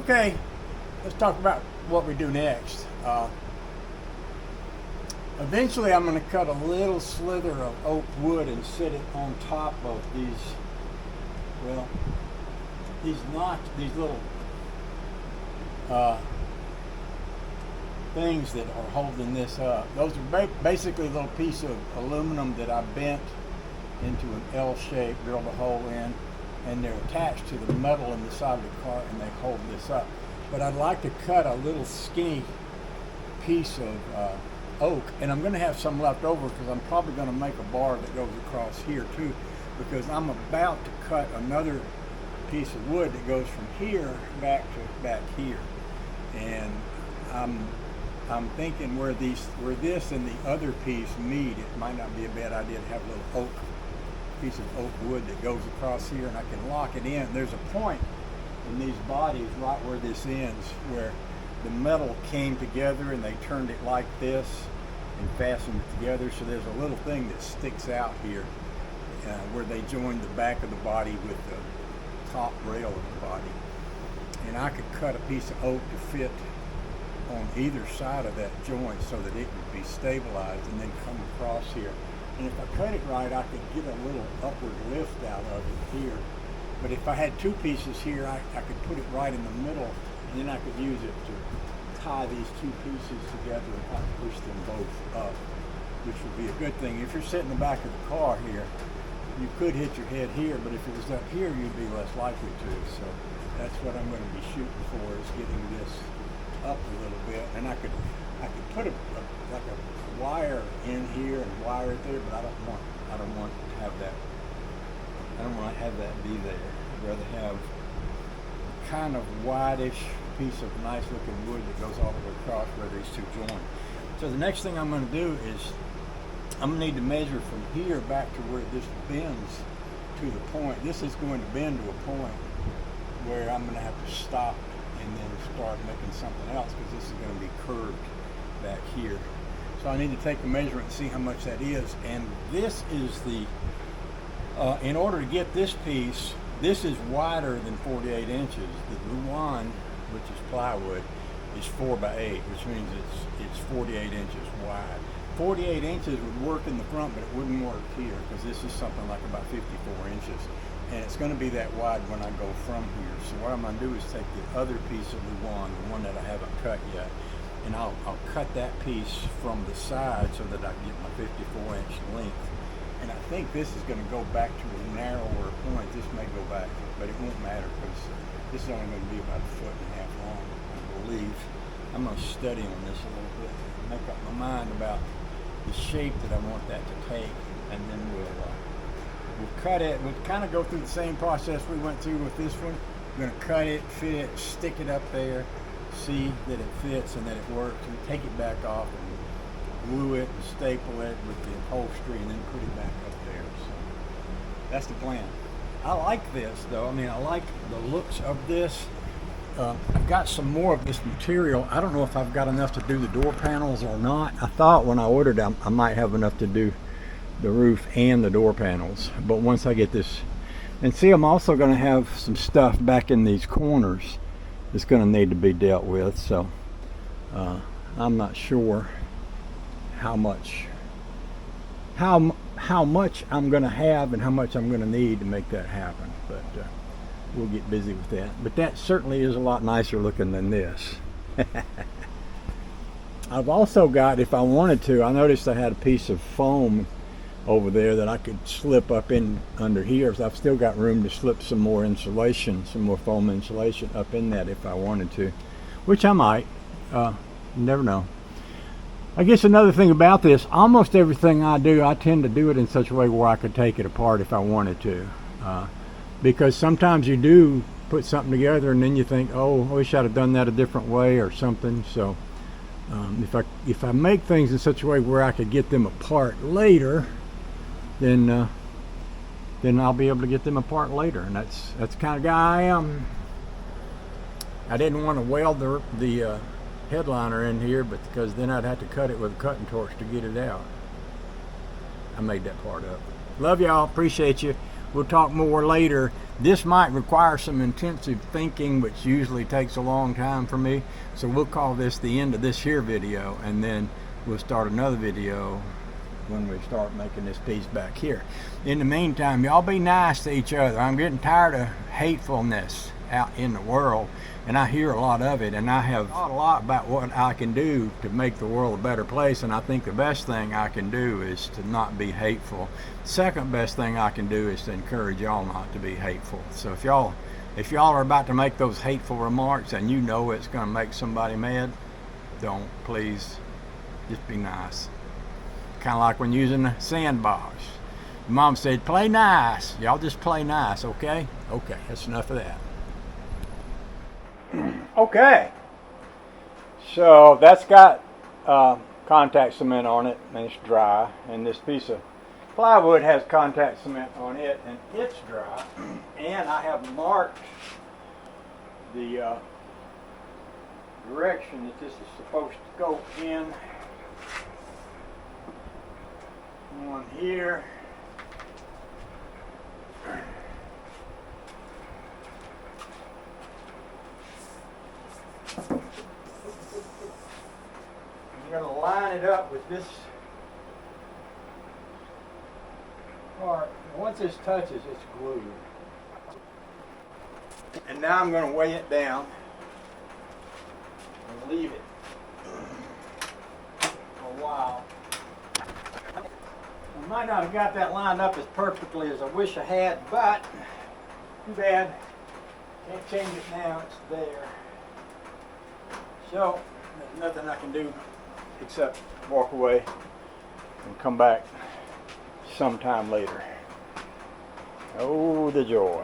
Okay, let's talk about what we do next. Eventually I'm going to cut a little slither of oak wood and sit it on top of these, well, these notch, these little things that are holding this up. Those are basically a little piece of aluminum that I bent into an L shape, drilled a hole in, and they're attached to the metal in the side of the car, and they hold this up. But I'd like to cut a little skinny piece of oak, and I'm going to have some left over because I'm probably going to make a bar that goes across here too, because I'm about to cut another piece of wood that goes from here back to back here, and I'm thinking where this and the other piece meet, it might not be a bad idea to have a little piece of oak wood that goes across here, and I can lock it in. There's a point in these bodies right where this ends where the metal came together and they turned it like this and fastened it together, so there's a little thing that sticks out here where they joined the back of the body with the top rail of the body. And I could cut a piece of oak to fit on either side of that joint so that it would be stabilized and then come across here. And if I cut it right, I could get a little upward lift out of it here. But if I had two pieces here, I could put it right in the middle, and then I could use it to tie these two pieces together and kind of push them both up, which would be a good thing. If you're sitting in the back of the car here, you could hit your head here, but if it was up here, you'd be less likely to. So that's what I'm going to be shooting for, is getting this up a little bit. And I could put like a wire in here and wire it there, but I don't want to have that. I don't want to have that be there. I'd rather have a kind of whitish piece of nice looking wood that goes all the way across where these two join. So the next thing I'm going to do is I'm going to need to measure from here back to where this bends to the point. This is going to bend to a point where I'm going to have to stop and then start making something else, because this is going to be curved back here. So I need to take a measurement and see how much that is. And this is the in order to get this piece, this is wider than 48 inches. The Luan, which is plywood, is 4x8, which means it's 48 inches wide. 48 inches would work in the front, but it wouldn't work here, because this is something like about 54 inches. And it's going to be that wide when I go from here. So what I'm going to do is take the other piece of Luan, the one that I haven't cut yet, and I'll cut that piece from the side so that I can get my 54-inch length. And I think this is going to go back to a narrower point. This may go back, but it won't matter, because this is only going to be about 1.5 feet long, I believe. I'm going to study on this a little bit, make up my mind about the shape that I want that to take, and then we'll cut it. We'll kind of go through the same process we went through with this one. We're going to cut it, fit it, stick it up there, see that it fits and that it works, and take it back off and glue it and staple it with the upholstery, and then put it back up there. So that's the plan. I like this though. I mean, I like the looks of this. I've got some more of this material. I don't know if I've got enough to do the door panels or not. I thought when I ordered them I might have enough to do the roof and the door panels, but once I get this, and see, I'm also going to have some stuff back in these corners that's going to need to be dealt with. So I'm not sure how much I'm going to have and how much I'm going to need to make that happen, but we'll get busy with that. But that certainly is a lot nicer looking than this. I've also got, if I wanted to, I noticed I had a piece of foam over there that I could slip up in under here. So I've still got room to slip some more insulation, some more foam insulation up in that if I wanted to, which I might. You never know. I guess another thing about this, almost everything I do, I tend to do it in such a way where I could take it apart if I wanted to. Because sometimes you do put something together and then you think, oh, I wish I'd have done that a different way or something. So if I make things in such a way where I could get them apart later, then I'll be able to get them apart later. And that's the kind of guy I am. I didn't want to weld the headliner in here, but because then I'd have to cut it with a cutting torch to get it out. I made that part up. Love y'all, appreciate you. We'll talk more later. This might require some intensive thinking, which usually takes a long time for me. So we'll call this the end of this here video, and then we'll start another video when we start making this piece back here. In the meantime, y'all be nice to each other. I'm getting tired of hatefulness out in the world, and I hear a lot of it, and I have thought a lot about what I can do to make the world a better place, and I think the best thing I can do is to not be hateful. Second best thing I can do is to encourage y'all not to be hateful. So if y'all are about to make those hateful remarks and you know it's going to make somebody mad, don't. Please just be nice. Kind of like when using the sandbox. Mom said, play nice. Y'all just play nice, okay? Okay, that's enough of that. Okay, so that's got contact cement on it, and it's dry. And this piece of plywood has contact cement on it, and it's dry. And I have marked the direction that this is supposed to go in on here. I'm going to line it up with this part. Once this touches, it's glued. And now I'm going to weigh it down and leave it for a while. I might not have got that lined up as perfectly as I wish I had, but too bad. Can't change it now, it's there. So, there's nothing I can do except walk away and come back sometime later. Oh, the joy.